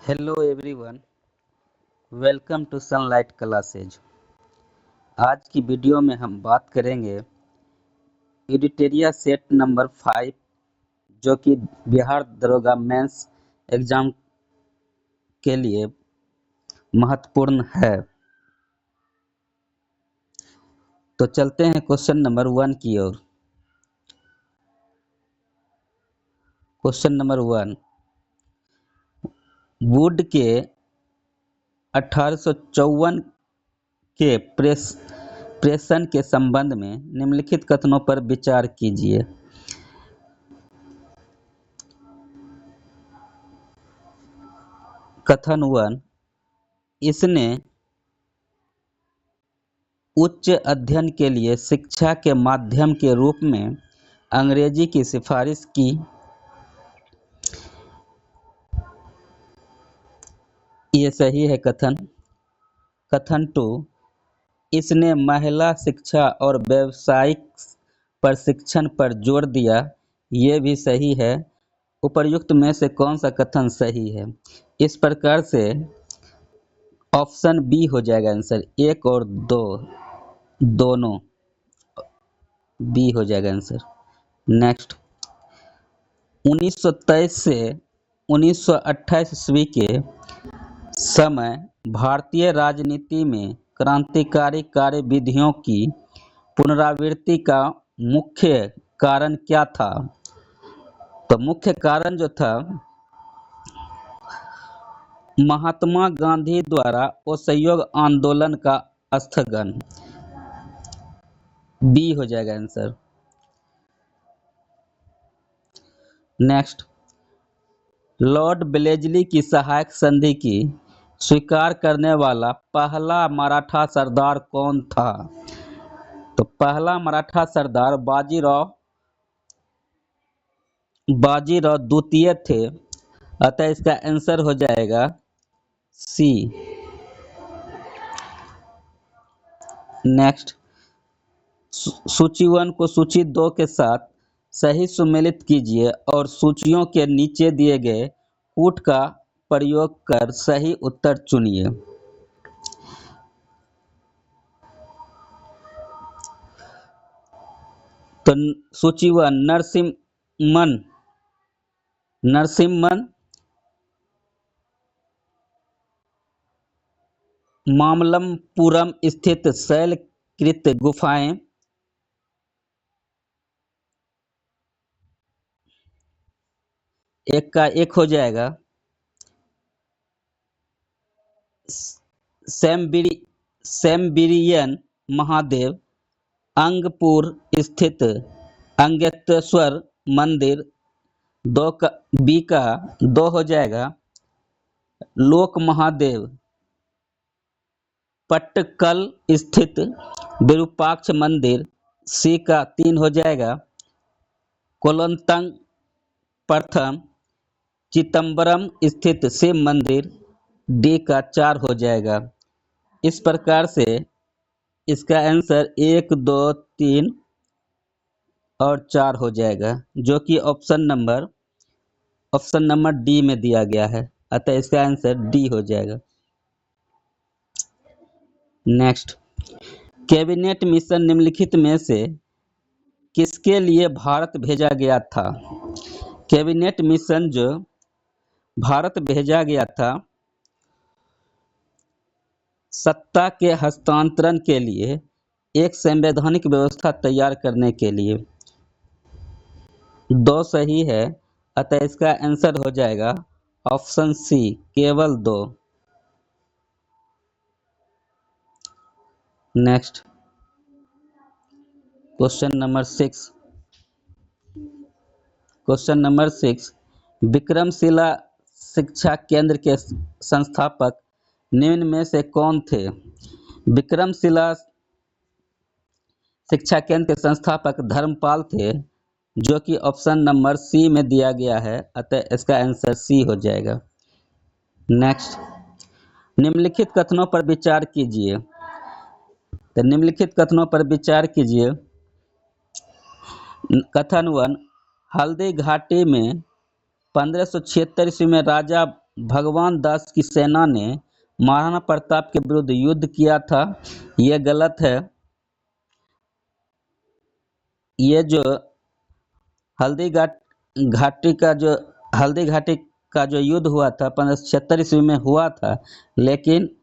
Hello everyone, welcome to Sunlight classes. आज की video में हम बात करेंगे एडिटोरिया सेट नंबर 5 जो कि बिहार दरोगा मेंस एग्जाम के लिए महत्वपूर्ण है। तो चलते हैं क्वेश्चन नंबर 1 की ओर। क्वेश्चन नंबर 1, वुड के 1854 के प्रेषण के संबंध में निम्नलिखित कथनों पर विचार कीजिए। कथन 1, इसने उच्च अध्ययन के लिए शिक्षा के माध्यम के रूप में अंग्रेजी की सिफारिश की। ये सही है कथन। कथन 2, इसने महिला शिक्षा और व्यावसायिक प्रशिक्षण पर जोर दिया। ये भी सही है। उपर्युक्त में से कौन सा कथन सही है? इस प्रकार से ऑप्शन बी हो जाएगा आंसर। 1 और 2 दोनों बी हो जाएगा आंसर। नेक्स्ट, 1923 से 1928 ईस्वी के समय भारतीय राजनीति में क्रांतिकारी कार्यविधियों की पुनरावृत्ति का मुख्य कारण क्या था? तो मुख्य कारण जो था, महात्मा गांधी द्वारा असहयोग आंदोलन का स्थगन। बी हो जाएगा आंसर। नेक्स्ट, लॉर्ड ब्लेजली की सहायक संधि की स्वीकार करने वाला पहला मराठा सरदार कौन था? तो पहला मराठा सरदार बाजीराव द्वितीय थे। अतः इसका आंसर हो जाएगा सी। नेक्स्ट, सूची 1 को सूची 2 के साथ सही सुमेलित कीजिए और सूचियों के नीचे दिए गए कूट का प्रयोग कर सही उत्तर चुनिए। तो सूची 1, नरसिम्मन मामल्लपुरम स्थित शैलकृत गुफाएं। एक का एक हो जाएगा। सैम्बिरियन महादेव, अंगपुर स्थित अंगेतेश्वर मंदिर। बी का 2 हो जाएगा। लोक महादेव, पट्टकल स्थित विरूपाक्ष मंदिर। सी का 3 हो जाएगा। कोलंतंग प्रथम चिदम्बरम स्थित शिव मंदिर। डी का 4 हो जाएगा। इस प्रकार से इसका आंसर 1, 2, 3 और 4 हो जाएगा, जो कि ऑप्शन नंबर डी में दिया गया है। अतः इसका आंसर डी हो जाएगा। नेक्स्ट, कैबिनेट मिशन निम्नलिखित में से किसके लिए भारत भेजा गया था? कैबिनेट मिशन जो भारत भेजा गया था, सत्ता के हस्तांतरण के लिए, एक संवैधानिक व्यवस्था तैयार करने के लिए। 2 सही है। अतः इसका आंसर हो जाएगा ऑप्शन सी, केवल 2। नेक्स्ट, क्वेश्चन नंबर 6, विक्रमशिला शिक्षा केंद्र के संस्थापक निम्न में से कौन थे? विक्रमशिला शिक्षा केंद्र के संस्थापक धर्मपाल थे, जो कि ऑप्शन नंबर सी में दिया गया है। अतः इसका आंसर सी हो जाएगा। नेक्स्ट, निम्नलिखित कथनों पर विचार कीजिए। तो निम्नलिखित कथनों पर विचार कीजिए। कथन 1, हल्दी घाटी में 1576 ईस्वी में राजा भगवान दास की सेना ने महाराणा प्रताप के विरुद्ध युद्ध किया था, ये गलत है। ये जो हल्दी घाटी का जो हल्दी घाटी का जो युद्ध हुआ था 1576 ईस्वी में हुआ था, लेकिन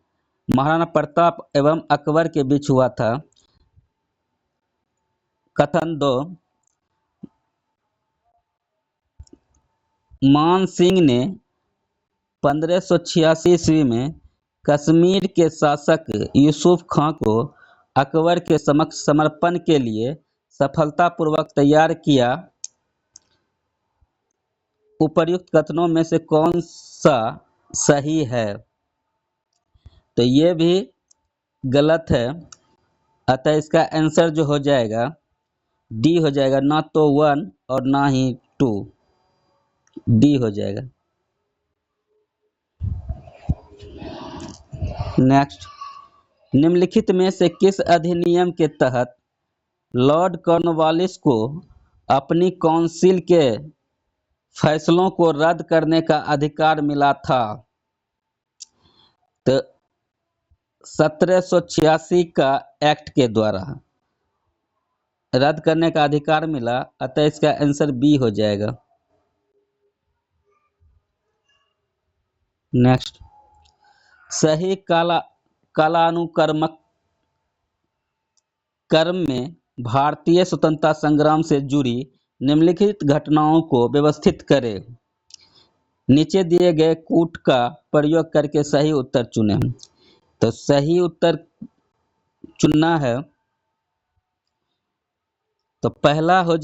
महाराणा प्रताप एवं अकबर के बीच हुआ था। कथन 2, मान सिंह ने 1586 ईस्वी में कश्मीर के शासक यूसुफ खां को अकबर के समक्ष समर्पण के लिए सफलतापूर्वक तैयार किया। उपर्युक्त कथनों में से कौन सा सही है? तो ये भी गलत है, अतः इसका आंसर जो हो जाएगा डी हो जाएगा, ना तो 1 और ना ही 2, डी हो जाएगा। नेक्स्ट, निम्नलिखित में से किस अधिनियम के तहत लॉर्ड कॉर्नवालिस को अपनी काउंसिल के फैसलों को रद्द करने का अधिकार मिला था? तो 1786 का एक्ट के द्वारा रद्द करने का अधिकार मिला, अतः इसका आंसर बी हो जाएगा। नेक्स्ट, सही कालानुक्रमिक क्रम में भारतीय स्वतंत्रता संग्राम से जुड़ी निम्नलिखित घटनाओं को व्यवस्थित करें। नीचे दिए गए कूट का प्रयोग करके सही उत्तर चुनें। तो सही उत्तर चुनना है, तो पहला हो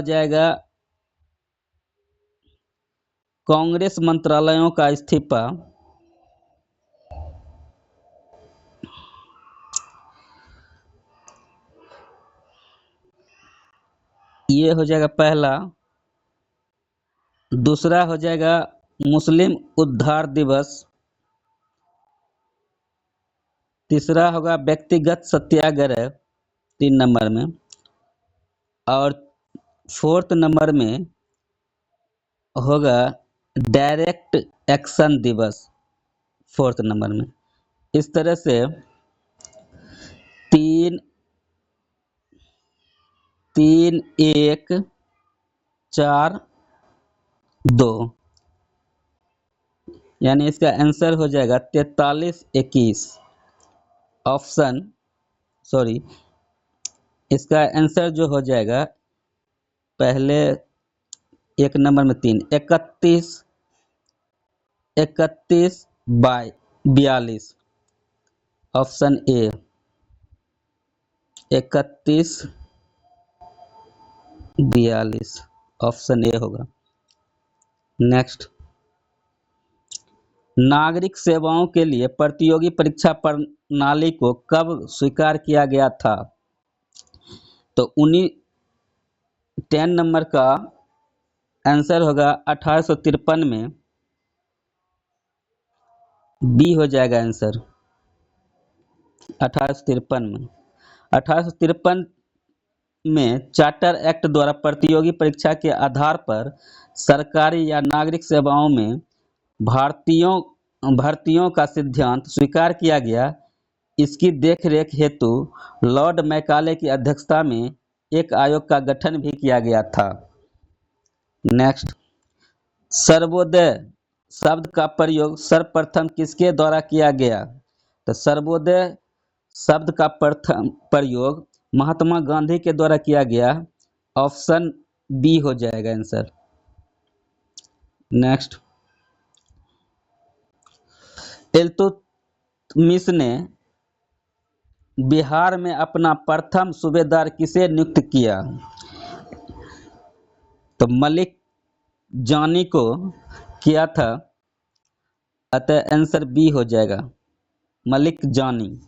जाएगा कांग्रेस मंत्रालयों का इस्तीफा। ये हो जाएगा पहला। दूसरा हो जाएगा मुस्लिम उद्धार दिवस। तीसरा होगा व्यक्तिगत सत्याग्रह 3 नंबर में, और 4th नंबर में होगा डायरेक्ट एक्शन दिवस 4th नंबर में। इस तरह से 3 3 1 4 2, यानी इसका आंसर हो जाएगा 43 21 ऑप्शन। सॉरी, इसका आंसर जो हो जाएगा पहले 1 नंबर में 3 31 42 ऑप्शन ए 31 42 ऑप्शन ए होगा। नेक्स्ट, नागरिक सेवाओं के लिए प्रतियोगी परीक्षा प्रणाली को कब स्वीकार किया गया था? तो 10 नंबर का आंसर होगा 1853 में, बी हो जाएगा आंसर 1853 में। 1853 में चार्टर एक्ट द्वारा प्रतियोगी परीक्षा के आधार पर सरकारी या नागरिक सेवाओं में भर्तियों का सिद्धांत स्वीकार किया गया। इसकी देखरेख हेतु लॉर्ड मैकाले की अध्यक्षता में एक आयोग का गठन भी किया गया था। नेक्स्ट, सर्वोदय शब्द का प्रयोग सर्वप्रथम किसके द्वारा किया गया? तो सर्वोदय शब्द का प्रथम प्रयोग महात्मा गांधी के द्वारा किया गया। ऑप्शन बी हो जाएगा आंसर। नेक्स्ट, इल्तुतमिश ने बिहार में अपना प्रथम सूबेदार किसे नियुक्त किया? तो मलिक जानी को किया था, अतः आंसर बी हो जाएगा मलिक जानी।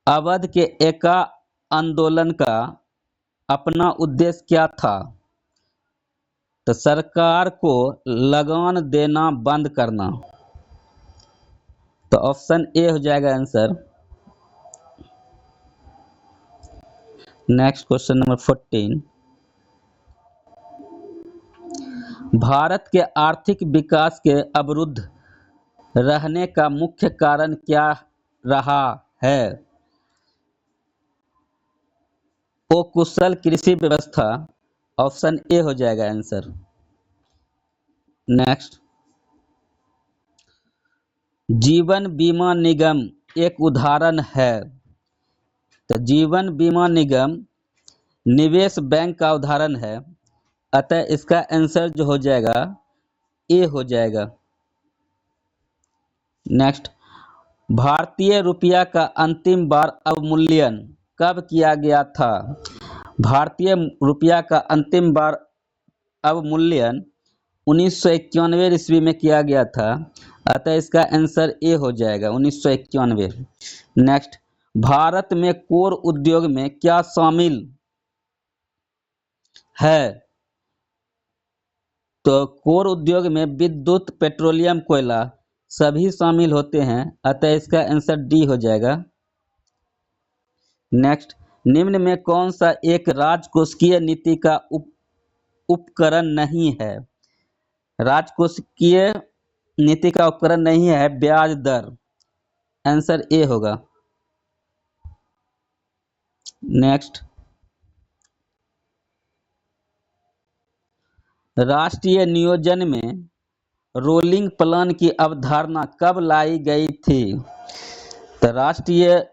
अवध के एका आंदोलन का अपना उद्देश्य क्या था? तो सरकार को लगान देना बंद करना। तो ऑप्शन ए हो जाएगा answer. Next question number 14, Bharat के आर्थिक विकास के अवरुद्ध रहने का मुख्य कारण क्या रहा है? वो कुशल कृषि व्यवस्था। ऑप्शन ए हो जाएगा आंसर। नेक्स्ट, जीवन बीमा निगम एक उदाहरण है। तो जीवन बीमा निगम निवेश बैंक का उदाहरण है, अतः इसका आंसर जो हो जाएगा ए हो जाएगा। नेक्स्ट, भारतीय रुपया का अंतिम बार अवमूल्यन कब किया गया था? भारतीय रुपया का अंतिम बार अवमूल्यन 1991 ईस्वी में किया गया था, अतः इसका आंसर ए हो जाएगा 1991। नेक्स्ट, भारत में कोर उद्योग में क्या शामिल है? तो कोर उद्योग में विद्युत, पेट्रोलियम, कोयला सभी शामिल होते हैं, अतः इसका आंसर डी हो जाएगा। नेक्स्ट, निम्न में कौन सा एक राजकोषीय नीति का उपकरण नहीं है? राजकोषीय नीति का उपकरण नहीं है ब्याज दर। आंसर ए होगा। नेक्स्ट, राष्ट्रीय नियोजन में रोलिंग प्लान की अवधारणा कब लाई गई थी? तो राष्ट्रीय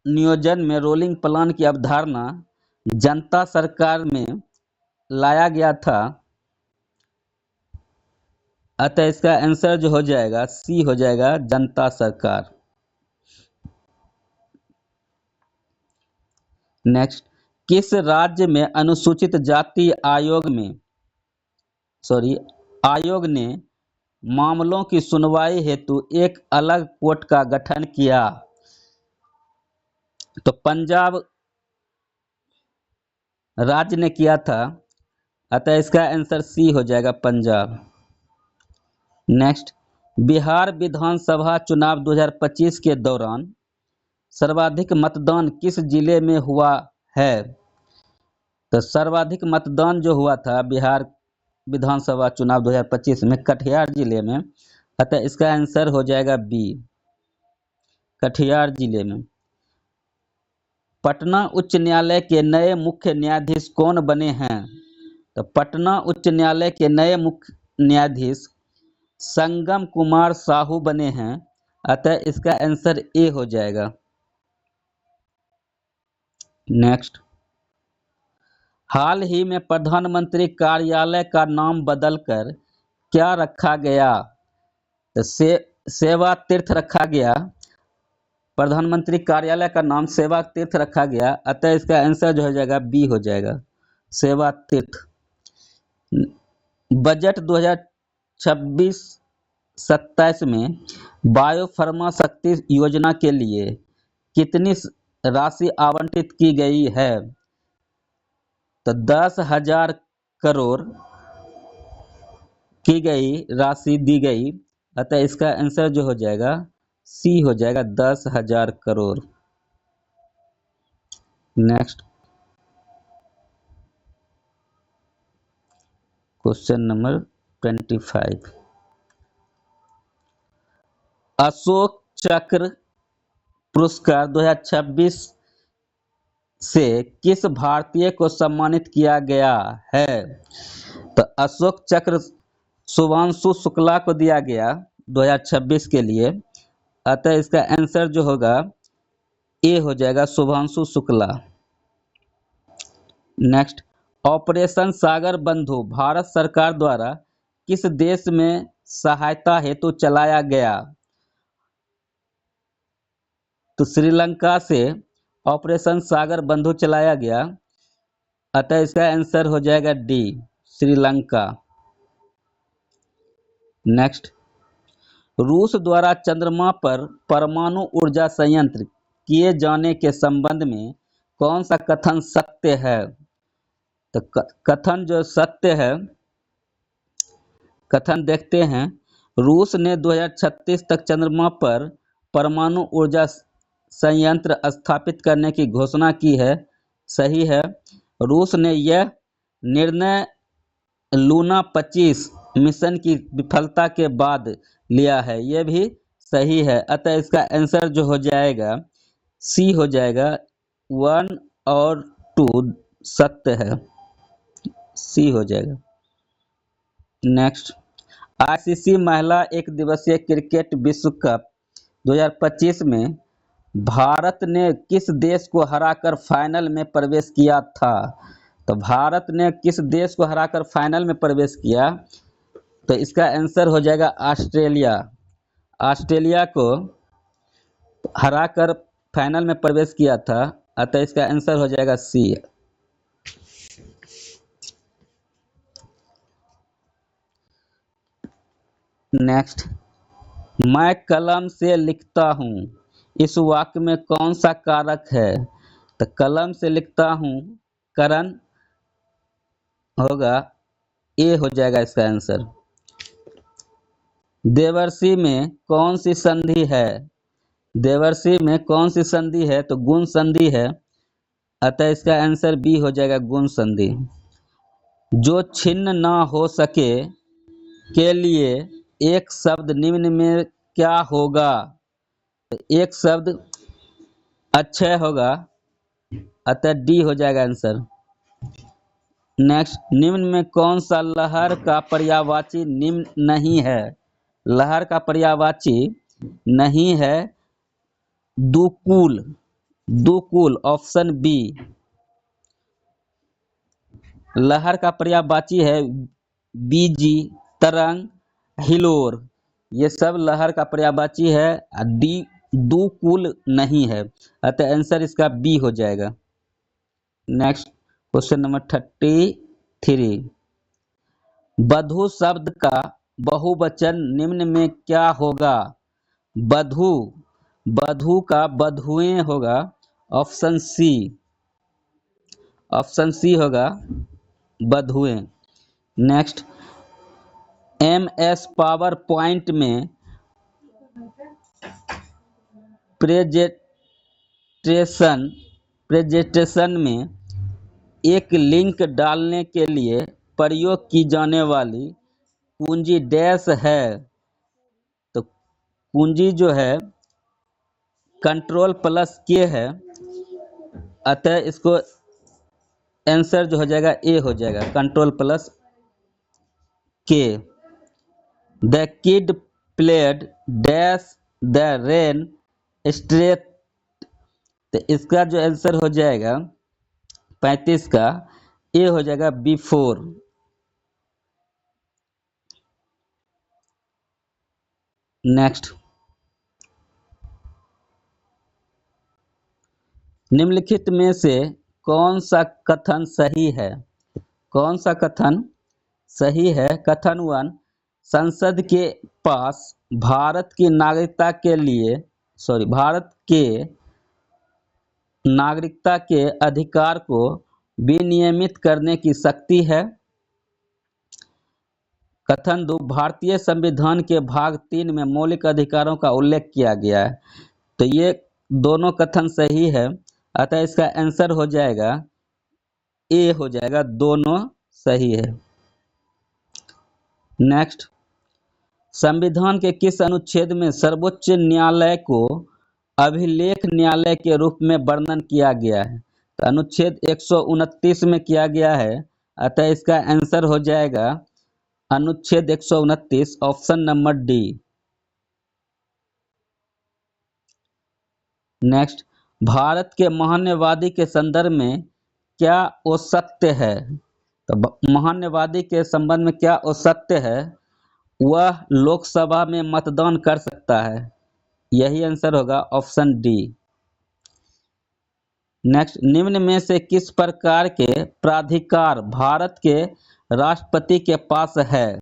नियोजन में रोलिंग प्लान की अवधारणा जनता सरकार में लाया गया था, अतः इसका आंसर जो हो जाएगा सी हो जाएगा, जनता सरकार। नेक्स्ट, किस राज्य में अनुसूचित जाति आयोग ने मामलों की सुनवाई हेतु एक अलग कोर्ट का गठन किया? तो पंजाब राज्य ने किया था, अतः इसका आंसर सी हो जाएगा, पंजाब। नेक्स्ट, बिहार विधानसभा चुनाव 2025 के दौरान सर्वाधिक मतदान किस जिले में हुआ है? तो सर्वाधिक मतदान जो हुआ था बिहार विधानसभा चुनाव 2025 में कटिहार जिले में, अतः इसका आंसर हो जाएगा बी, कटिहार जिले में। पटना उच्च न्यायालय के नए मुख्य न्यायाधीश कौन बने हैं? तो पटना उच्च न्यायालय के नए मुख्य न्यायाधीश संगम कुमार साहू बने हैं, अतः इसका आंसर ए हो जाएगा। नेक्स्ट, हाल ही में प्रधानमंत्री कार्यालय का नाम बदलकर क्या रखा गया? तो सेवा तीर्थ रखा गया। प्रधानमंत्री कार्यालय का नाम सेवा तीर्थ रखा गया, अतः इसका आंसर जो हो जाएगा बी हो जाएगा, सेवा तीर्थ। बजट 2026-27 में बायोफार्मा शक्ति योजना के लिए कितनी राशि आवंटित की गई है? तो 10,000 करोड़ की गई राशि दी गई, अतः इसका आंसर जो हो जाएगा सी हो जाएगा, 10,000 crore. Next, question number 25, Ashok चक्र पुरस्कार 2026 से किस भारतीय को सम्मानित किया गया है? तो अशोक चक्र शुभांशु शुक्ला को दिया गया 2026 के लिए, अतः इसका आंसर जो होगा ए हो जाएगा, शुभांशु शुक्ला। नेक्स्ट, ऑपरेशन सागर बंधु भारत सरकार द्वारा किस देश में सहायता हेतु चलाया गया? तो श्रीलंका से ऑपरेशन सागर बंधु चलाया गया, अतः इसका आंसर हो जाएगा डी, श्रीलंका। नेक्स्ट, रूस द्वारा चंद्रमा पर परमाणु ऊर्जा संयंत्र किए जाने के संबंध में कौन सा कथन सत्य है? तो कथन जो सत्य है, कथन देखते हैं। रूस ने 2036 तक चंद्रमा पर परमाणु ऊर्जा संयंत्र स्थापित करने की घोषणा की है, सही है। रूस ने यह निर्णय लूना 25 मिशन की विफलता के बाद लिया है, यह भी सही है। अतः इसका आंसर जो हो जाएगा सी हो जाएगा। 1 और 2 सत्य है, सी हो जाएगा। नेक्स्ट, आईसीसी महिला एक दिवसीय क्रिकेट विश्व कप 2025 में भारत ने किस देश को हराकर फाइनल में प्रवेश किया था? तो भारत ने किस देश को हराकर फाइनल में प्रवेश किया? तो इसका आंसर हो जाएगा ऑस्ट्रेलिया। ऑस्ट्रेलिया को हराकर फाइनल में प्रवेश किया था, अतः इसका आंसर हो जाएगा सी। नेक्स्ट, मैं कलम से लिखता हूँ, इस वाक्य में कौन सा कारक है? तो कलम से लिखता हूँ करण होगा, ए हो जाएगा इसका आंसर। देवर्षि में कौन सी संधि है? देवर्षि में कौन सी संधि है? तो गुण संधि है, अतः इसका आंसर बी हो जाएगा, गुण संधि। जो छिन्न न हो सके के लिए एक शब्द निम्न में क्या होगा? तो एक शब्द अक्षय होगा, अतः डी हो जाएगा आंसर। नेक्स्ट, निम्न में कौन सा लहर का पर्यायवाची निम्न नहीं है? लहर का पर्यायवाची नहीं है दुकूल। दुकूल ऑप्शन बी। लहर का पर्यायवाची है बीजी, तरंग, हिलोर, ये सब लहर का पर्यायवाची है। डी दुकूल नहीं है, अतः आंसर इसका बी हो जाएगा। नेक्स्ट, क्वेश्चन नंबर 33, बधू शब्द का बहुवचन निम्न में क्या होगा? बधू, बधू का बधुएं होगा, ऑप्शन सी। ऑप्शन सी होगा बधुएं। नेक्स्ट, MS पावर पॉइंट में प्रेजेंटेशन में एक लिंक डालने के लिए प्रयोग की जाने वाली कुंजी डैश है? तो कुंजी जो है Ctrl+K है, अतः इसको आंसर जो हो जाएगा ए हो जाएगा, Ctrl+K। The kid played dash the rain straight, तो इसका जो आंसर हो जाएगा 35 का ए हो जाएगा, बिफोर। नेक्स्ट, निम्नलिखित में से कौन सा कथन सही है? कौन सा कथन सही है? कथन 1, संसद के पास भारत के नागरिकता के अधिकार को विनियमित करने की शक्ति है। कथन 2, भारतीय संविधान के भाग 3 में मौलिक अधिकारों का उल्लेख किया गया है। तो ये दोनों कथन सही है, अतः इसका आंसर हो जाएगा ए हो जाएगा, दोनों सही है। नेक्स्ट, संविधान के किस अनुच्छेद में सर्वोच्च न्यायालय को अभिलेख न्यायालय के रूप में वर्णन किया गया है? तो अनुच्छेद 129 में किया गया है, अतः इसका आंसर हो जाएगा अनुच्छेद 129, option number D. Next, Bharat के महान्यवादी के संदर्भ में क्या औचित्य है? तो महान्यवादी के संबंध में क्या औचित्य है? वह लोकसभा में मतदान कर सकता है, यही आंसर होगा, ऑप्शन डी। नेक्स्ट, निम्न में से किस प्रकार के प्राधिकार भारत के राष्ट्रपति के पास है?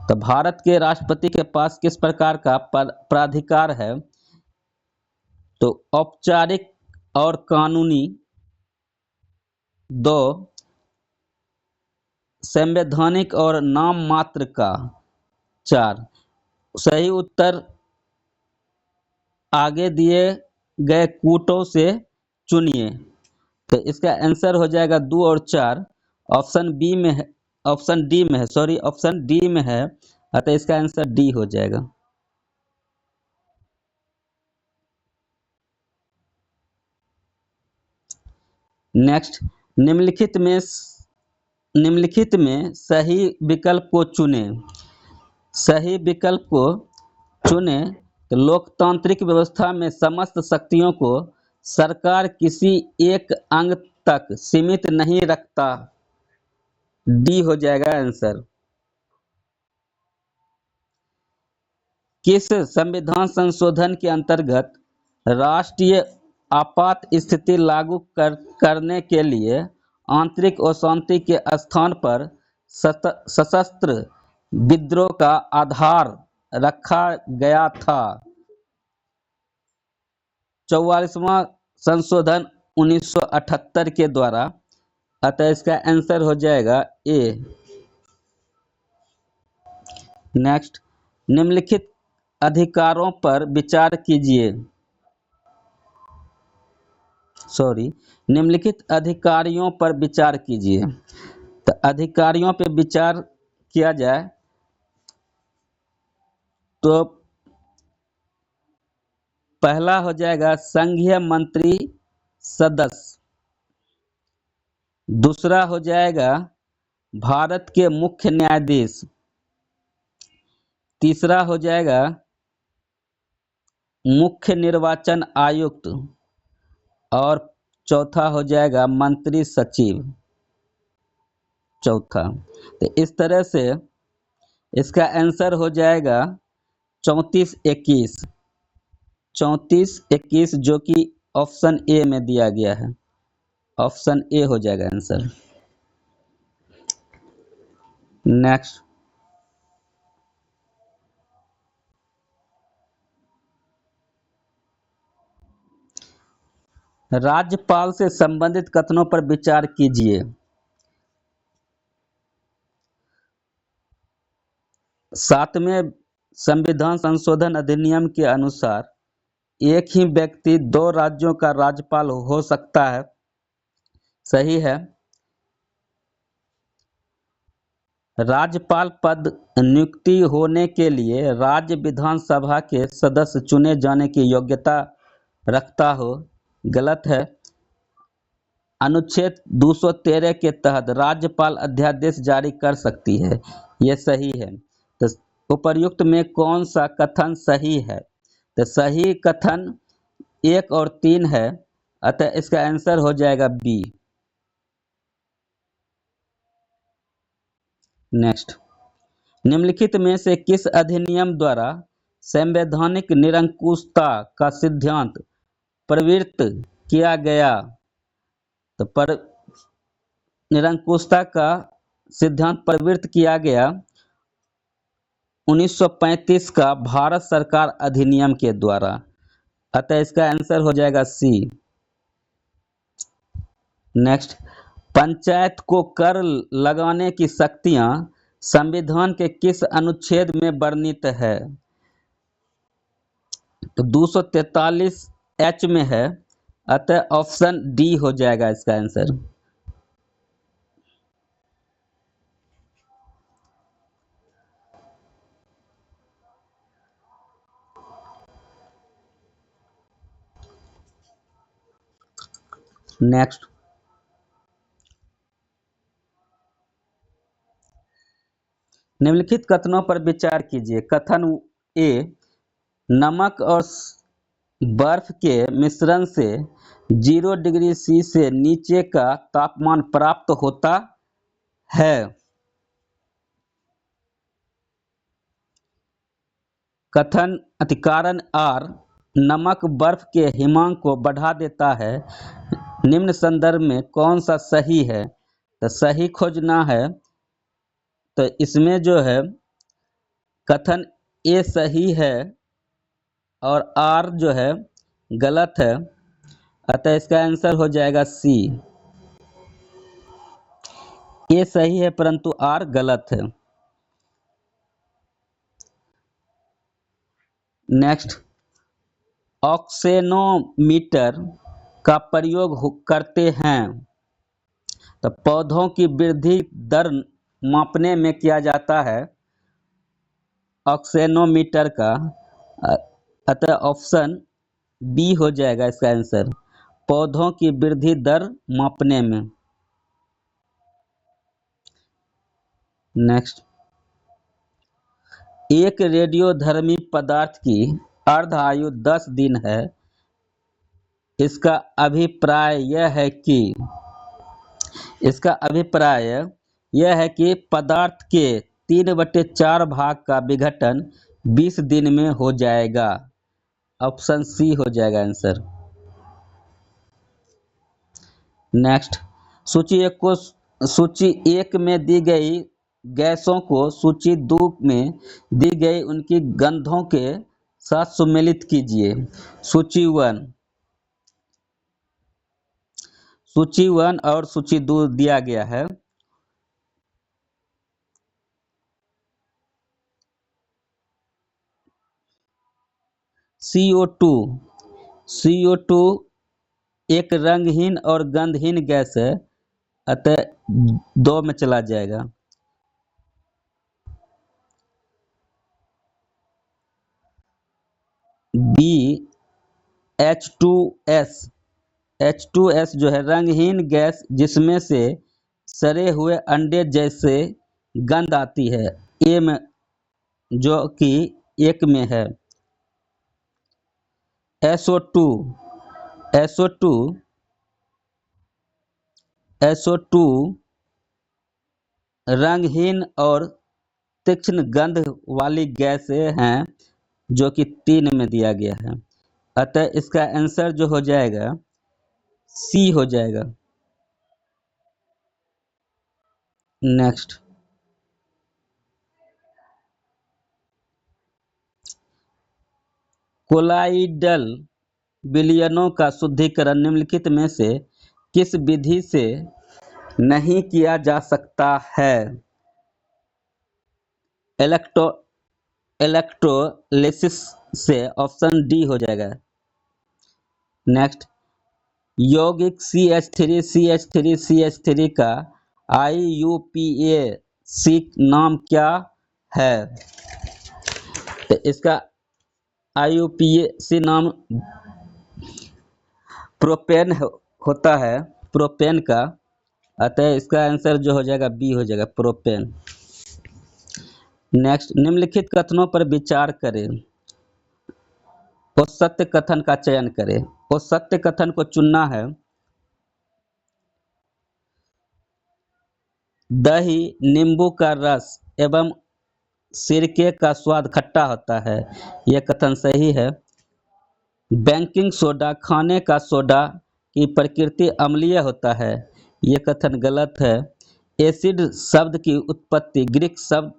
तो भारत के राष्ट्रपति के पास किस प्रकार का प्राधिकार है? तो औपचारिक और कानूनी 2, संवैधानिक और नाम मात्र का 4। सही उत्तर आगे दिए गए कूटों से चुनिए। तो इसका आंसर हो जाएगा 2 और 4, ऑप्शन बी में ऑप्शन डी में है, सॉरी ऑप्शन डी में है, अतः इसका आंसर डी हो जाएगा। नेक्स्ट, निम्नलिखित में निम्नलिखित में सही विकल्प को चुनें। सही विकल्प को चुने तो लोकतांत्रिक व्यवस्था में समस्त शक्तियों को सरकार किसी एक अंग तक सीमित नहीं रखता। डी हो जाएगा आंसर। किस संविधान संशोधन के अंतर्गत राष्ट्रीय आपात स्थिति लागू करने के लिए आंतरिक अशांति के स्थान पर सशस्त्र विद्रोह का आधार रखा गया था? 44वां संशोधन 1978 के द्वारा, अतः इसका आंसर हो जाएगा ए। नेक्स्ट, निम्नलिखित अधिकारों पर विचार कीजिए। निम्नलिखित अधिकारियों पर विचार कीजिए। तो अधिकारियों पर विचार किया जाए तो पहला हो जाएगा संघीय मंत्री सदस्य, दूसरा हो जाएगा भारत के मुख्य न्यायाधीश, तीसरा हो जाएगा मुख्य निर्वाचन आयुक्त और चौथा हो जाएगा मंत्री सचिव। चौथा, तो इस तरह से इसका आंसर हो जाएगा 34-21। 34-21 जो कि ऑप्शन ए में दिया गया है, ऑप्शन ए हो जाएगा आंसर। नेक्स्ट, राज्यपाल से संबंधित कथनों पर विचार कीजिए। सातवें संविधान संशोधन अधिनियम के अनुसार एक ही व्यक्ति 2 राज्यों का राज्यपाल हो सकता है। सही है। राज्यपाल पद नियुक्ति होने के लिए राज्य विधानसभा के सदस्य चुने जाने की योग्यता रखता हो। गलत है। अनुच्छेद 213 के तहत राज्यपाल अध्यादेश जारी कर सकती है, यह सही है। तो उपर्युक्त में कौन सा कथन सही है? तो सही कथन 1 और 3 है, अतः इसका आंसर हो जाएगा बी। नेक्स्ट, निम्नलिखित में से किस अधिनियम द्वारा संवैधानिक निरंकुशता का सिद्धांत प्रवृत्त किया गया? तो निरंकुशता का सिद्धांत प्रवृत्त किया गया 1935 का भारत सरकार अधिनियम के द्वारा, अतः इसका आंसर हो जाएगा सी। नेक्स्ट, पंचायत को कर लगाने की शक्तियां संविधान के किस अनुच्छेद में वर्णित है? तो 243 एच में है, अतः ऑप्शन डी हो जाएगा इसका आंसर। नेक्स्ट, निम्नलिखित कथनों पर विचार कीजिए। कथन ए, नमक और बर्फ के मिश्रण से 0 डिग्री सी से नीचे का तापमान प्राप्त होता है। कथन कारण आर, नमक बर्फ के हिमांक को बढ़ा देता है। निम्न संदर्भ में कौन सा सही है? तो सही खोजना है, तो इसमें जो है कथन ए सही है और आर जो है गलत है, अतः इसका आंसर हो जाएगा सी। ए सही है परंतु आर गलत है। नेक्स्ट, ऑक्सेनोमीटर का प्रयोग करते हैं तो पौधों की वृद्धि दर मापने में किया जाता है ऑक्सेनोमीटर का। अतः ऑप्शन बी हो जाएगा इसका आंसर, पौधों की वृद्धि दर मापने में। नेक्स्ट, एक रेडियोधर्मी पदार्थ की अर्ध आयु 10 दिन है। इसका अभिप्राय यह है कि पदार्थ के 3/4 भाग का विघटन 20 दिन में हो जाएगा। ऑप्शन सी हो जाएगा आंसर। नेक्स्ट, सूची एक में दी गई गैसों को सूची 2 में दी गई उनकी गंधों के साथ सम्मिलित कीजिए। सूची वन और सूची 2 दिया गया है। CO2 एक रंगहीन और गंधहीन गैस है, अतः 2 में चला जाएगा। बी H2S जो है रंगहीन गैस जिसमें से सड़े हुए अंडे जैसे गंध आती है। ए में जो कि 1 में है। SO2 रंगहीन और तीक्ष्ण गंध वाली गैसें हैं, जो कि 3 में दिया गया है। अतः इसका आंसर जो हो जाएगा सी हो जाएगा। नेक्स्ट, कोलाइडल विलयनों का शुद्धिकरण निम्नलिखित में से किस विधि से नहीं किया जा सकता है? इलेक्ट्रोलिसिस से। ऑप्शन डी हो जाएगा। नेक्स्ट, यौगिक CH3 का IUPAC नाम क्या है? तो इसका IUPAC नाम प्रोपेन होता है, प्रोपेन का। अतः इसका आंसर जो हो जाएगा बी हो जाएगा, प्रोपेन। नेक्स्ट, निम्नलिखित कथनों पर विचार करें और सत्य कथन का चयन करें। और सत्य कथन को चुनना है। दही, नींबू का रस एवं सिरके का स्वाद खट्टा होता है, यह कथन सही है। बेकिंग सोडा खाने का सोडा की प्रकृति अम्लीय होता है, यह कथन गलत है। एसिड शब्द की उत्पत्ति ग्रीक शब्द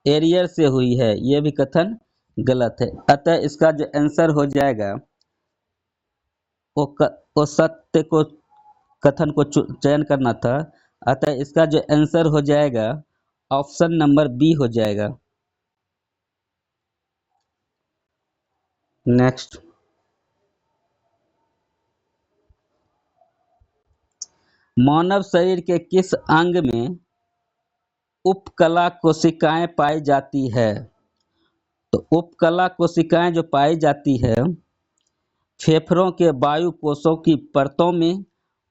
एरियर से हुई है, यह भी कथन गलत है। अतः इसका जो आंसर हो जाएगा वो सत्य को कथन को चयन करना था। अतः इसका जो आंसर हो जाएगा ऑप्शन नंबर बी हो जाएगा। नेक्स्ट, मानव शरीर के किस अंग में उपकला कोशिकाएं पाई जाती है? तो उपकला कोशिकाएं जो पाई जाती है फेफड़ों के वायु कोशों की परतों में,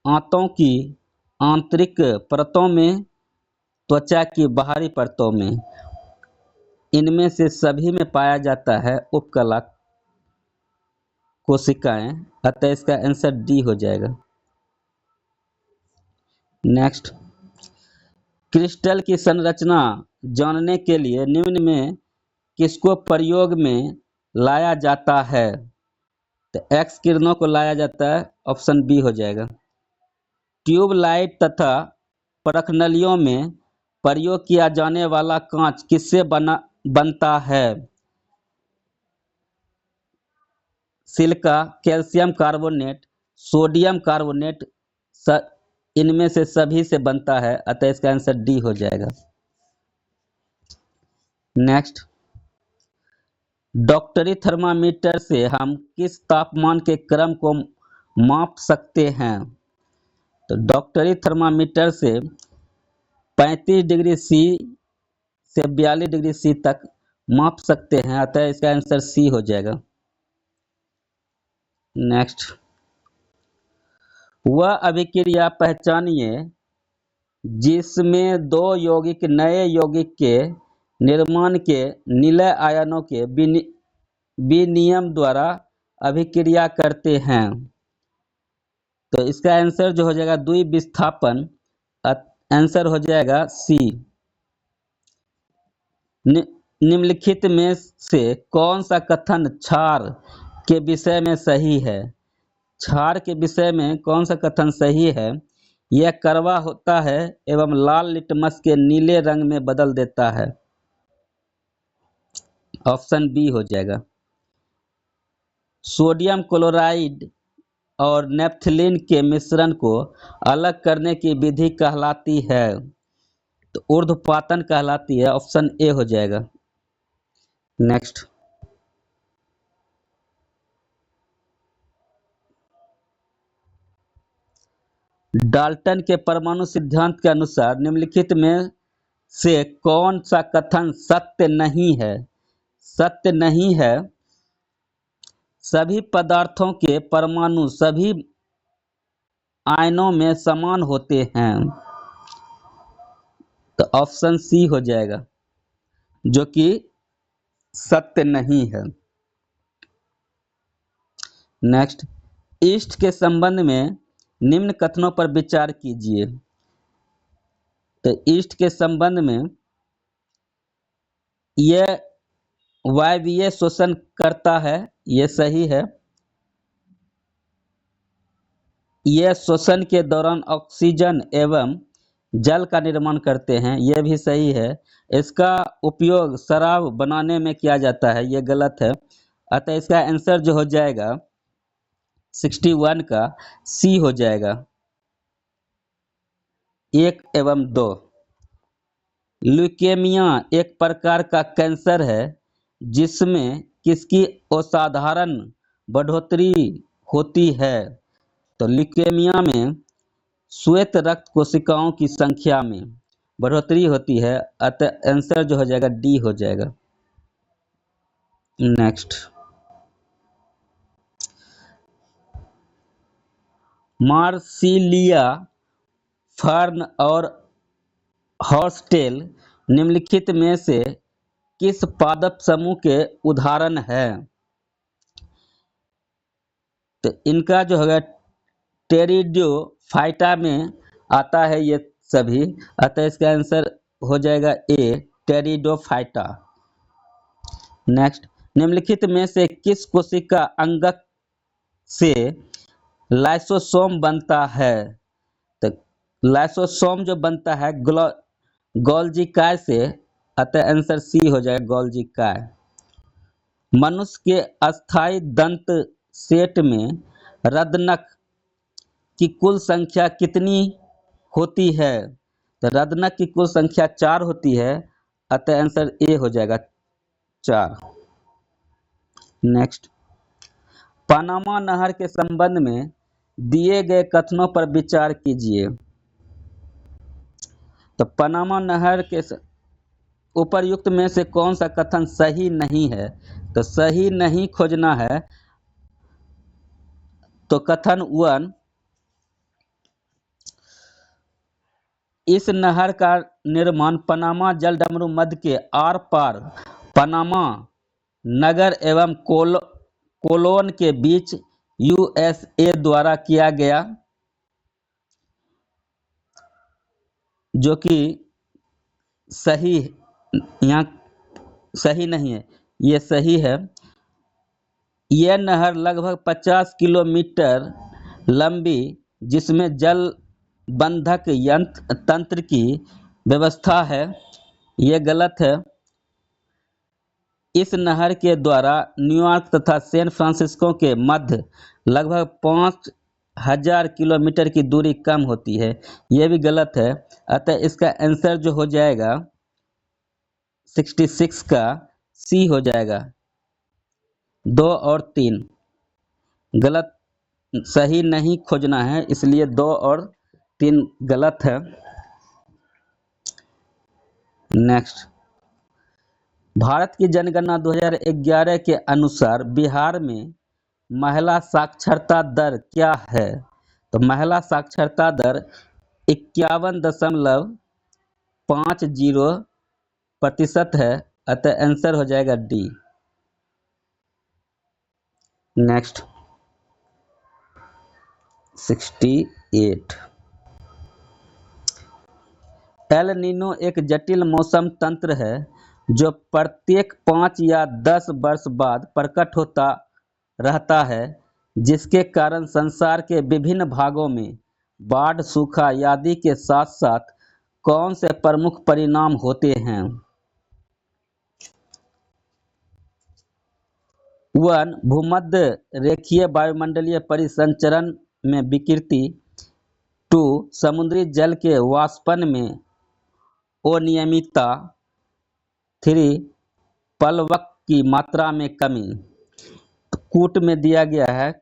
आंतों की आंतरिक परतों में, त्वचा की बाहरी परतों में। इनमें से सभी में पाया जाता है उपकला कोशिकाएं। अतः इसका आंसर डी हो जाएगा। नेक्स्ट, क्रिस्टल की संरचना जानने के लिए निम्न में किसको प्रयोग में लाया जाता है? तो एक्स किरणों को लाया जाता है, ऑप्शन बी हो जाएगा। ट्यूबलाइट तथा परखनलियों में प्रयोग किया जाने वाला कांच किससे बनता है? Silica, calcium carbonate, sodium carbonate, इनमें से सभी से बनता है। अतः इसका आंसर डी हो जाएगा। नेक्स्ट, डॉक्टरी थर्मामीटर से हम किस तापमान के क्रम को माप सकते हैं? तो डॉक्टरी थर्मामीटर से 35 डिग्री सी से 42 डिग्री सी तक माप सकते हैं, अतः इसका आंसर सी हो जाएगा। नेक्स्ट, वह अभिक्रिया पहचानिए जिसमें दो यौगिक नए यौगिक के निर्माण के निलय आयनों के विनिमय द्वारा अभिक्रिया करते हैं। तो इसका आंसर जो हो जाएगा द्विविस्थापन, आंसर हो जाएगा सी। निम्नलिखित में से कौन सा कथन क्षार के विषय में सही है? क्षार के विषय में कौन सा कथन सही है? यह कड़वा होता है एवं लाल लिटमस के नीले रंग में बदल देता है। ऑप्शन बी हो जाएगा। सोडियम क्लोराइड और नेप्थलीन के मिश्रण को अलग करने की विधि कहलाती है, तो ऊर्ध्वपातन कहलाती है। ऑप्शन ए हो जाएगा। नेक्स्ट, डाल्टन के परमाणु सिद्धांत के अनुसार निम्नलिखित में से कौन सा कथन सत्य नहीं है? सत्य नहीं है, सभी पदार्थों के परमाणु सभी आयनों में समान होते हैं, तो ऑप्शन सी हो जाएगा, जो कि सत्य नहीं है। नेक्स्ट, ईस्ट के संबंध में निम्न कथनों पर विचार कीजिए। तो ईस्ट के संबंध में यह वायवीय शोषण करता है, यह सही है। यह श्वसन के दौरान ऑक्सीजन एवं जल का निर्माण करते हैं, यह भी सही है। इसका उपयोग शराब बनाने में किया जाता है, यह गलत है। अतः इसका आंसर जो हो जाएगा 61 का सी हो जाएगा। 1 एवं 2। ल्यूकेमिया एक प्रकार का कैंसर है जिसमें किसकी असाधारण बढ़ोतरी होती है? तो ल्यूकेमिया में श्वेत रक्त कोशिकाओं की संख्या में बढ़ोतरी होती है, अतः आंसर जो हो जाएगा डी हो जाएगा। नेक्स्ट, मार्सिलिया, फर्न और हॉर्सटेल निम्नलिखित में से किस पादप समूह के उदाहरण है? तो इनका जो है टेरिडोफाइटा में आता है ये सभी, अतः इसका आंसर हो जाएगा ए, टेरिडोफाइटा। नेक्स्ट, निम्नलिखित में से किस कोशिका अंगक से लाइसोसोम बनता है? तो लाइसोसोम जो बनता है गोल्गी काय से, अतः आंसर सी हो जाएगा, गोल्गी काय। मनुष्य के अस्थायी दंत सेट में रदनक की कुल संख्या कितनी होती है? तो रदनक की कुल संख्या 4 होती है, अतः आंसर ए हो जाएगा, 4। नेक्स्ट, पनामा नहर के संबंध में दिए गए कथनों पर विचार कीजिए। तो पनामा नहर के उपर्युक्त में से कौन सा कथन सही नहीं है? तो सही नहीं खोजना है, तो कथन 1, इस नहर का निर्माण पनामा जलडमरू मध्य के आर पार पनामा नगर एवं कोलोन के बीच यूएसए द्वारा किया गया, जो कि सही, यहाँ सही नहीं है, ये सही है। यह नहर लगभग 50 किलोमीटर लंबी, जिसमें जल बंधक तंत्र की व्यवस्था है, यह गलत है। इस नहर के द्वारा न्यूयॉर्क तथा सैन फ्रांसिस्को के मध्य लगभग 5000 किलोमीटर की दूरी कम होती है, यह भी गलत है। अतः इसका आंसर जो हो जाएगा 66 का सी हो जाएगा। 2 और 3 गलत, सही नहीं खोजना है, इसलिए 2 और 3 गलत है। नेक्स्ट, भारत की जनगणना 2011 के अनुसार बिहार में महिला साक्षरता दर क्या है? तो महिला साक्षरता दर 51.50% है, अतः आंसर हो जाएगा डी। नेक्स्ट, 68, एल नीनो एक जटिल मौसम तंत्र है जो प्रत्येक 5 या 10 वर्ष बाद प्रकट होता रहता है, जिसके कारण संसार के विभिन्न भागों में बाढ़, सूखा आदि के साथ साथ कौन से प्रमुख परिणाम होते हैं? 1. भूमध्य रेखीय वायुमंडलीय परिसंचरण में विकृति। 2. समुद्री जल के वाष्पन में अनियमितता। 3. प्लवक की मात्रा में कमी। कूट में दिया गया है,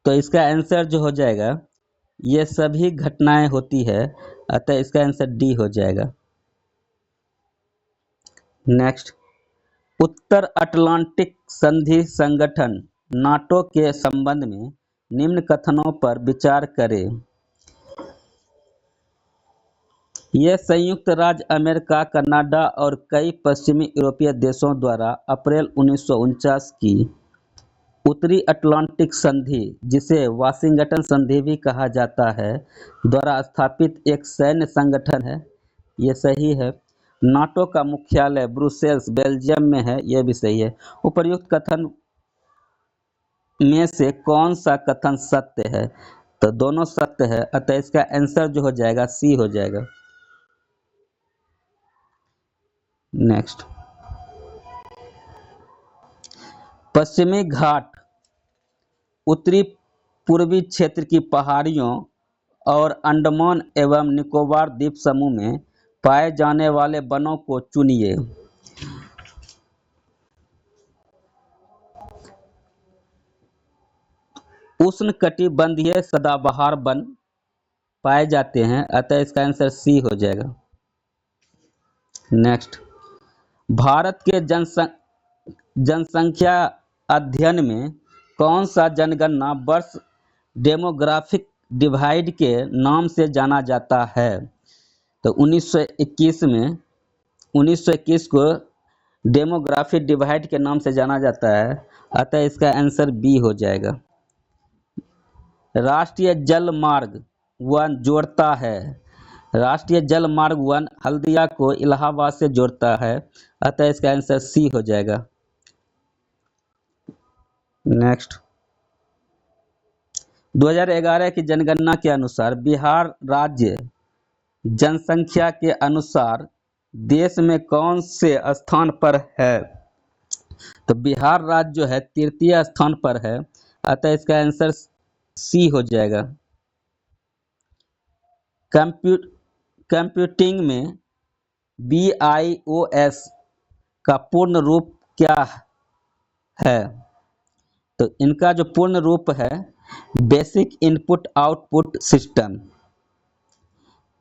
तो इसका आंसर जो हो जाएगा, ये सभी घटनाएं होती है, अतः इसका आंसर डी हो जाएगा। नेक्स्ट, उत्तर अटलांटिक संधि संगठन नाटो के संबंध में निम्न कथनों पर विचार करें। यह संयुक्त राज्य अमेरिका, कनाडा और कई पश्चिमी यूरोपीय देशों द्वारा अप्रैल 1949 की उत्तरी अटलांटिक संधि, जिसे वाशिंगटन संधि भी कहा जाता है, द्वारा स्थापित एक सैन्य संगठन है। ये सही है। नाटो का मुख्यालय ब्रुसेल्स, बेल्जियम में है। यह भी सही है। उपर्युक्त कथन में से कौन सा कथन सत्य है? तो दोनों सत्य है, अतः इसका आंसर जो हो जाएगा सी हो जाएगा। नेक्स्ट, पश्चिमी घाट उत्तरी पूर्वी क्षेत्र की पहाड़ियों और अंडमान एवं निकोबार द्वीप समूह में पाए जाने वाले वनों को चुनिए। उष्णकटिबंधीय सदाबहार वन पाए जाते हैं, अतः इसका आंसर सी हो जाएगा। नेक्स्ट, भारत के जनसंख्या अध्ययन में कौन सा जनगणना वर्ष डेमोग्राफिक डिवाइड के नाम से जाना जाता है? तो 1921 को डेमोग्राफिक डिवाइड के नाम से जाना जाता है, अतः इसका आंसर बी हो जाएगा। राष्ट्रीय जल मार्ग 1 जोड़ता है। राष्ट्रीय जल मार्ग 1 हल्दिया को इलाहाबाद से जोड़ता है, अतः इसका आंसर सी हो जाएगा। नेक्स्ट, 2011 की जनगणना के अनुसार बिहार राज्य जनसंख्या के अनुसार देश में कौन से स्थान पर है? तो बिहार राज्य जो है तृतीय स्थान पर है, अतः इसका आंसर सी हो जाएगा। कंप्यूटिंग में BIOS का पूर्ण रूप क्या है? तो इनका जो पूर्ण रूप है basic input output system.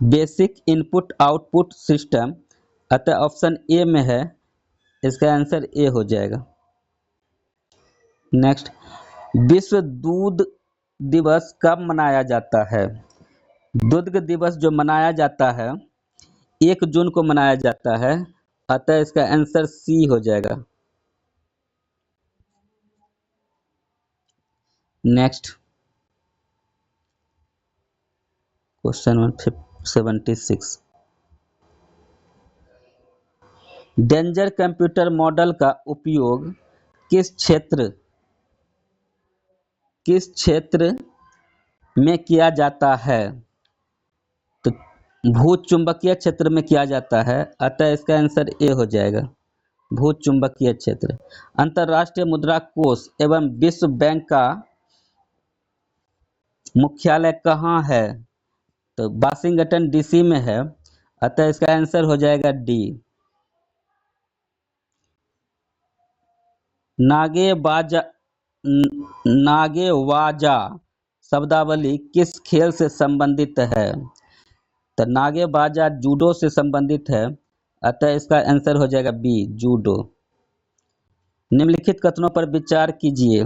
Basic input output system, अतः ऑप्शन ए में है, इसका आंसर ए हो जाएगा। नेक्स्ट, विश्व दूध दिवस कब मनाया जाता है? दूध दिवस जो मनाया जाता है 1 जून को मनाया जाता है, अतः इसका आंसर सी हो जाएगा। Next, question 176, danger computer model का उपयोग किस क्षेत्र में किया जाता है? तो भूचुंबकीय क्षेत्र में किया जाता है, अतः इसका आंसर ए हो जाएगा, भूचुंबकीय क्षेत्र। अंतर्राष्ट्रीय मुद्रा कोष एवं विश्व बैंक का मुख्यालय कहाँ है? तो वाशिंगटन DC में है, अतः इसका आंसर हो जाएगा डी। नागेवाजा शब्दावली किस खेल से संबंधित है? तो नागेबाजा जूडो से संबंधित है, अतः इसका आंसर हो जाएगा बी, जूडो। निम्नलिखित कथनों पर विचार कीजिए।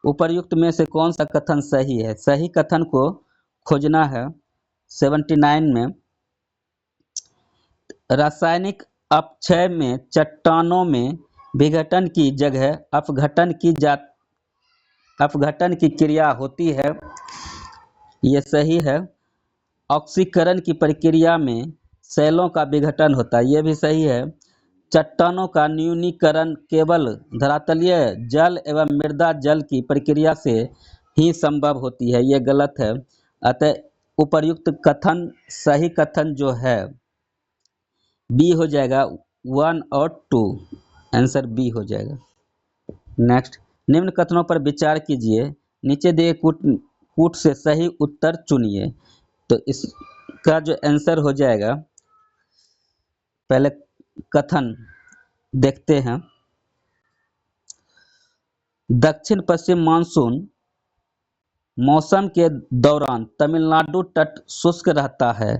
उपर्युक्त में से कौन सा कथन सही है? सही कथन को खोजना है 79 में। रासायनिक अपक्षय में चट्टानों में विघटन की जगह अपघटन की क्रिया होती है, ये सही है। ऑक्सीकरण की प्रक्रिया में सेलों का विघटन होता है, ये भी सही है। चट्टानों का न्यूनीकरण केवल धरातलीय जल एवं मृदा जल की प्रक्रिया से ही संभव होती है, ये गलत है। अतः उपर्युक्त कथन सही कथन जो है बी हो जाएगा, 1 और 2, आंसर बी हो जाएगा। नेक्स्ट, निम्न कथनों पर विचार कीजिए, नीचे दिए कूट से सही उत्तर चुनिए। तो इसका जो आंसर हो जाएगा, पहले कथन देखते हैं। दक्षिण पश्चिम मानसून मौसम के दौरान तमिलनाडु तट शुष्क रहता है,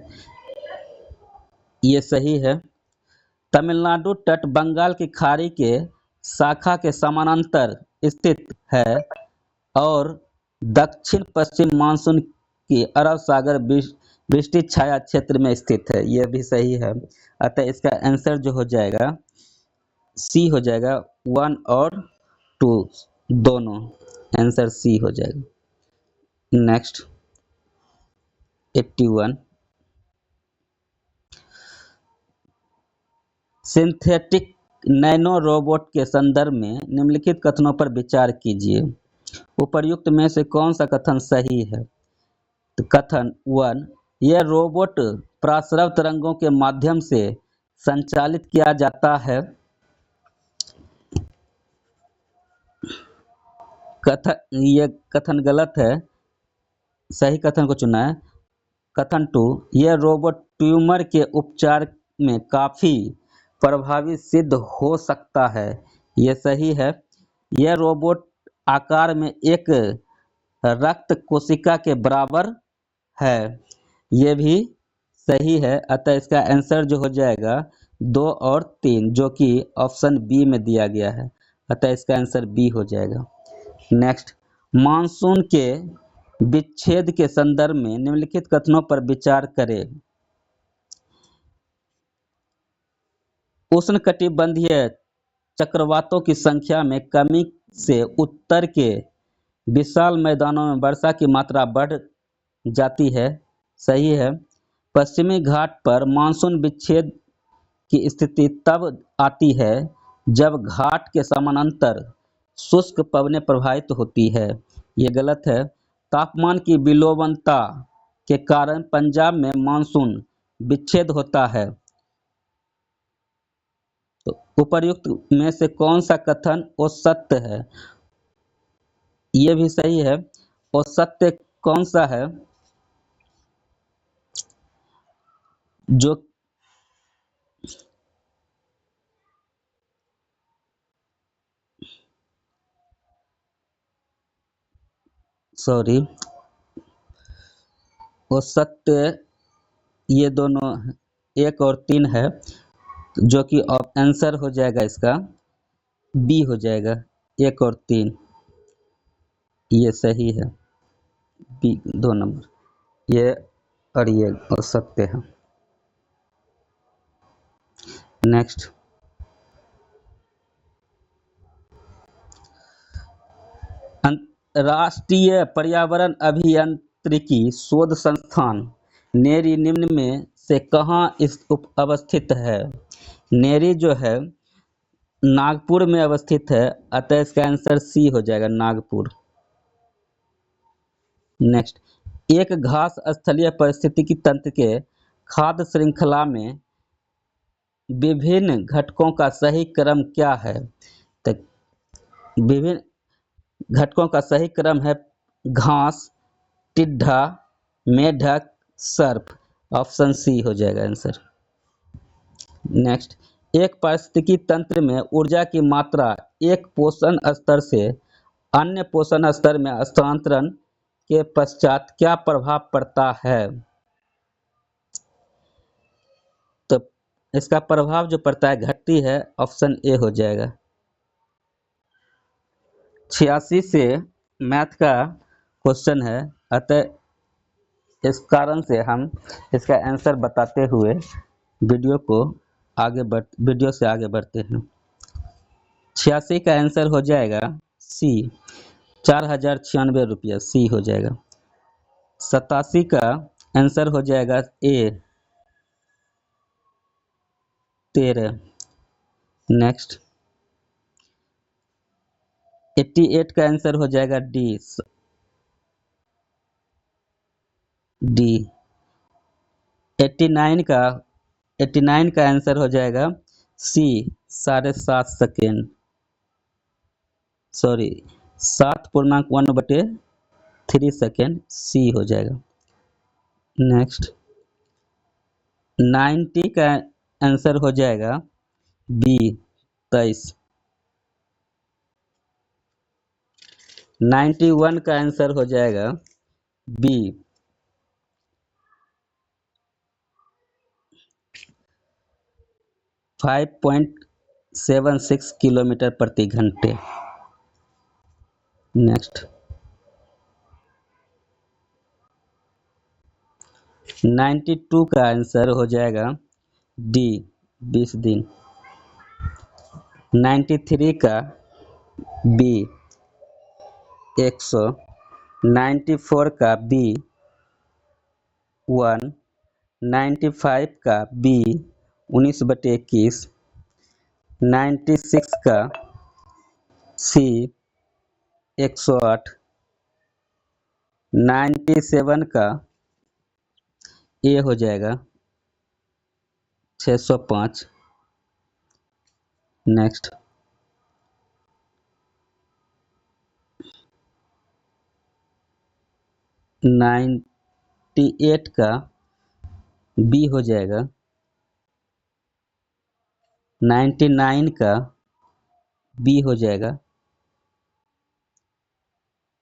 ये सही है। तमिलनाडु तट बंगाल की खाड़ी के शाखा के समानांतर स्थित है और दक्षिण पश्चिम मानसून की अरब सागर वृष्टि छाया क्षेत्र में स्थित है, यह भी सही है। अतः इसका आंसर जो हो जाएगा सी हो जाएगा, 1 और 2 दोनों, आंसर सी हो जाएगा। नेक्स्ट 81, सिंथेटिक नैनो रोबोट के संदर्भ में निम्नलिखित कथनों पर विचार कीजिए। उपर्युक्त में से कौन सा कथन सही है? तो कथन 1, यह रोबोट प्रासरव तरंगों के माध्यम से संचालित किया जाता है। यह कथन गलत है, सही कथन को चुना है। कथन 2, यह रोबोट ट्यूमर के उपचार में काफी प्रभावी सिद्ध हो सकता है, यह सही है। यह रोबोट आकार में एक रक्त कोशिका के बराबर है, यह भी सही है। अतः इसका आंसर जो हो जाएगा 2 और 3, जो कि ऑप्शन बी में दिया गया है, अतः इसका आंसर बी हो जाएगा। नेक्स्ट, मानसून के विच्छेद के संदर्भ में निम्नलिखित कथनों पर विचार करें। उष्णकटिबंधीय चक्रवातों की संख्या में कमी से उत्तर के विशाल मैदानों में वर्षा की मात्रा बढ़ जाती है, सही है। पश्चिमी घाट पर मानसून विच्छेद की स्थिति तब आती है जब घाट के समानांतर शुष्क पवनें प्रवाहित होती है, ये गलत है। तापमान की विलोमता के कारण पंजाब में मानसून विच्छेद होता है। तो उपर्युक्त में से कौन सा कथन असत्य है? ये भी सही है। असत्य कौन सा है? जो असत्य ये दोनों 1 और 3 है, जो कि आंसर हो जाएगा इसका बी हो जाएगा, 1 और 3 ये सही है, बी 2 नंबर, ये और ये असत्य है। नेक्स्ट, राष्ट्रीय पर्यावरण अभियांत्रिकी शोध संस्थान नेरी निम्न में से कहाँ अवस्थित है? नेरी जो है नागपुर में अवस्थित है, अतः इसका आंसर सी हो जाएगा, नागपुर। नेक्स्ट, एक घास स्थलीय पारिस्थितिकी तंत्र के खाद्य श्रृंखला में विभिन्न घटकों का सही क्रम क्या है? तो विभिन्न घटकों का सही क्रम है घास, टिड्डा, मेढक, सर्प, ऑप्शन सी हो जाएगा आंसर। नेक्स्ट, एक पारिस्थितिकी तंत्र में ऊर्जा की मात्रा एक पोषण स्तर से अन्य पोषण स्तर में स्थानांतरण के पश्चात क्या प्रभाव पड़ता है? तो इसका प्रभाव जो पड़ता है घटती है, ऑप्शन ए हो जाएगा। 86 से मैथ का क्वेश्चन है, अतः इस कारण से हम इसका आंसर बताते हुए वीडियो से आगे बढ़ते हैं। 86 का आंसर हो जाएगा सी, 4096 रुपया, सी हो जाएगा। 87 का आंसर हो जाएगा ए, 13। नेक्स्ट 88 का आंसर हो जाएगा डी, डी। 89 का आंसर हो जाएगा सी, 7.5 सेकेंड, सॉरी 7.1/3 सेकेंड, सी हो जाएगा। नेक्स्ट 90 का आंसर हो जाएगा बी, 23। 91 का आंसर हो जाएगा बी, 5.76 किलोमीटर प्रति घंटे। नेक्स्ट 92 का आंसर हो जाएगा डी, 20 दिन। 93 का बी, 100। 94 का बी, 1। 95 का बी, 19/21। 96 का सी, 108। 97 का ए हो जाएगा 605। नेक्स्ट 98 का बी हो जाएगा। 99 का बी हो जाएगा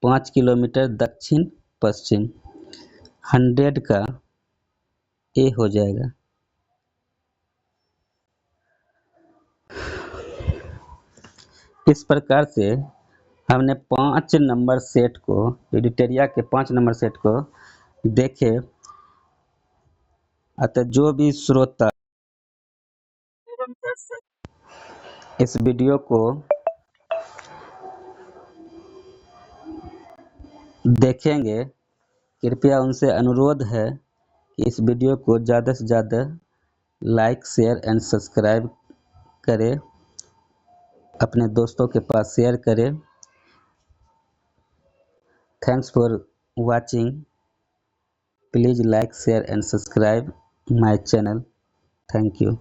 5 किलोमीटर दक्षिण पश्चिम। 100 का ए हो जाएगा। इस प्रकार से हमने 5 नंबर सेट को, एडिटेरिया के 5 नंबर सेट को देखे। अतः जो भी श्रोता इस वीडियो को देखेंगे, कृपया उनसे अनुरोध है कि इस वीडियो को ज़्यादा से ज़्यादा लाइक, शेयर एंड सब्सक्राइब करें, अपने दोस्तों के पास शेयर करें। Thanks for watching. Please like, share and subscribe my channel. Thank you.